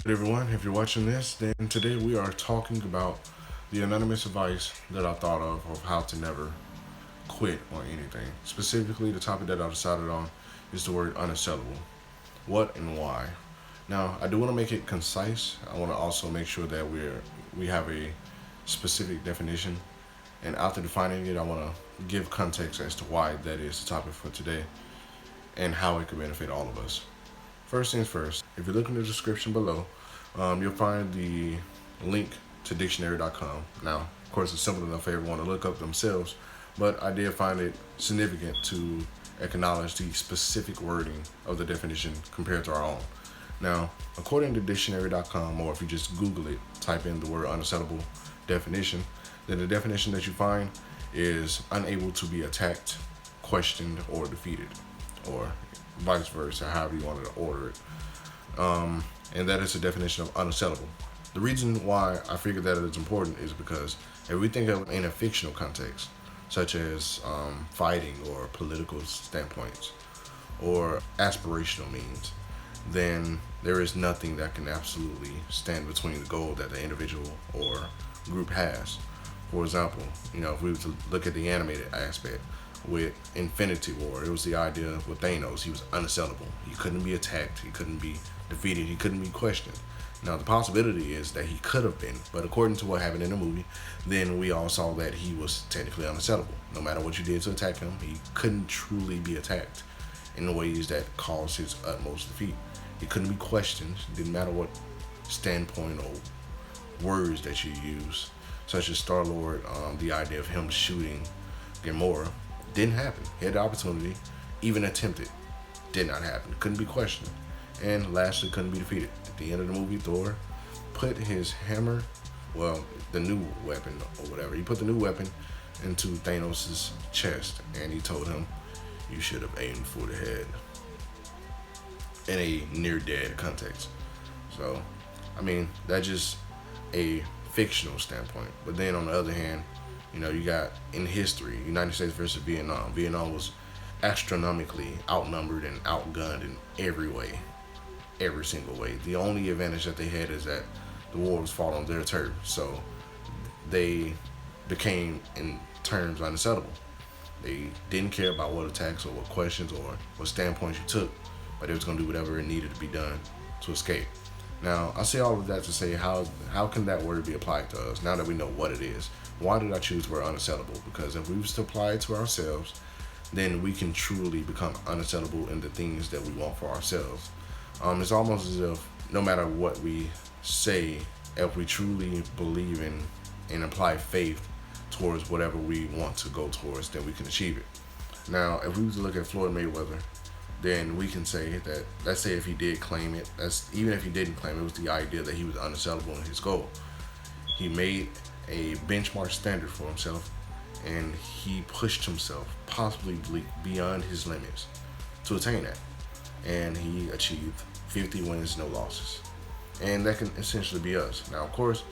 Hey everyone, if you're watching this, then today we are talking about the anonymous advice that I thought of how to never quit on anything. Specifically, the topic that I decided on is the word unassailable. What and why? Now, I do want to make it concise. I want to also make sure that we have a specific definition, and after defining it, I want to give context as to why that is the topic for today and how it could benefit all of us. First things first, if you look in the description below, you'll find the link to dictionary.com. Now, of course, it's simple enough for everyone to look up themselves, but I did find it significant to acknowledge the specific wording of the definition compared to our own. Now, according to dictionary.com, or if you just Google it, type in the word unassailable definition, then the definition that you find is unable to be attacked, questioned, or defeated, or vice versa, however you wanted to order it. And that is the definition of unassailable. The reason why I figured that it's important is because if we think of it in a fictional context, such as fighting or political standpoints or aspirational means, then there is nothing that can absolutely stand between the goal that the individual or group has. For example, if we were to look at the animated aspect with Infinity War, it was the idea with Thanos. He was unassailable. He couldn't be attacked. He couldn't be defeated. He couldn't be questioned. Now, the possibility is that he could have been, but according to what happened in the movie, then we all saw that he was technically unassailable. No matter what you did to attack him, he couldn't truly be attacked in the ways that caused his utmost defeat. He couldn't be questioned. Didn't matter what standpoint or words that you use, such as Star-Lord, the idea of him shooting Gamora didn't happen. He had the opportunity, even attempted, did not happen. Couldn't be questioned. And lastly, couldn't be defeated. At the end of the movie, Thor put his hammer, the new weapon or whatever, he put the new weapon into Thanos' chest, and he told him, "You should have aimed for the head," in a near-dead context. So, that's just a fictional standpoint. But then on the other hand, you got in history, United States versus Vietnam. Vietnam was astronomically outnumbered and outgunned in every way, every single way. The only advantage that they had is that the war was fought on their turf, so they became, in terms, unassailable. They didn't care about what attacks or what questions or what standpoints you took, but they was going to do whatever it needed to be done to escape. Now, I say all of that to say, how can that word be applied to us now that we know what it is? Why did I choose the word unassailable? Because if we was to apply it to ourselves, then we can truly become unassailable in the things that we want for ourselves. It's almost as if no matter what we say, if we truly believe in and apply faith towards whatever we want to go towards, then we can achieve it. Now, if we were to look at Floyd Mayweather, then we can say that, let's say if he did claim it, even if he didn't claim it, was the idea that he was unassailable in his goal. He made a benchmark standard for himself, and he pushed himself possibly beyond his limits to attain that. And he achieved 50 wins, no losses. And that can essentially be us. Now, of course,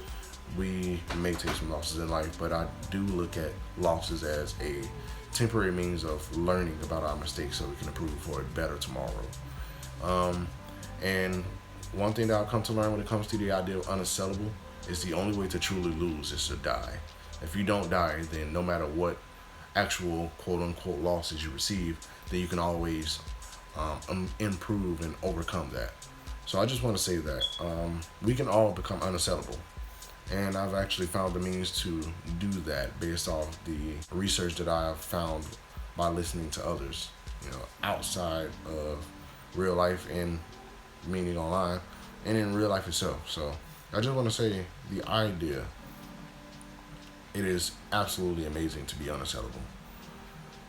we may take some losses in life, but I do look at losses as a temporary means of learning about our mistakes so we can improve for it better tomorrow. And one thing that I've come to learn when it comes to the idea of unassailable is the only way to truly lose is to die. If you don't die, then no matter what actual quote-unquote losses you receive, then you can always improve and overcome that. So I just want to say that we can all become unassailable. And I've actually found the means to do that based off the research that I have found by listening to others, outside of real life and meaning online and in real life itself. So I just want to say the idea, it is absolutely amazing to be unassailable,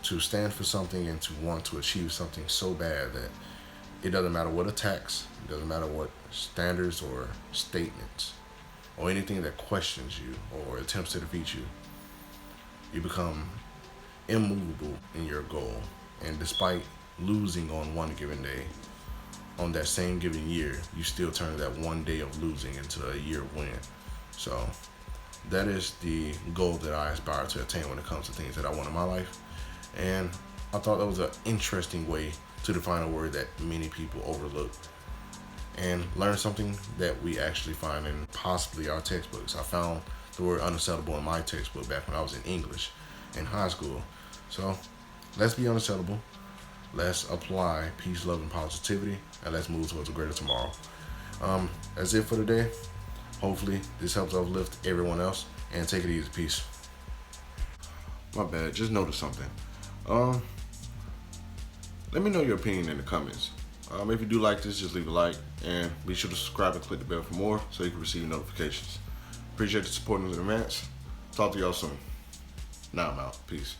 to stand for something and to want to achieve something so bad that it doesn't matter what attacks, it doesn't matter what standards or statements or anything that questions you or attempts to defeat you. You become immovable in your goal. And despite losing on one given day, on that same given year, you still turn that one day of losing into a year win. So that is the goal that I aspire to attain when it comes to things that I want in my life. And I thought that was an interesting way to define a word that many people overlook. and learn something that we actually find in possibly our textbooks. I found the word unassailable in my textbook back when I was in English in high school. So let's be unassailable. Let's apply peace, love, and positivity, and let's move towards a greater tomorrow. That's it for today. Hopefully this helps uplift everyone else, and take it easy. Peace. My bad, just noticed something. Let me know your opinion in the comments. If you do like this, just leave a like, and be sure to subscribe and click the bell for more so you can receive notifications. Appreciate the support in advance. Talk to y'all soon. Now I'm out. Peace.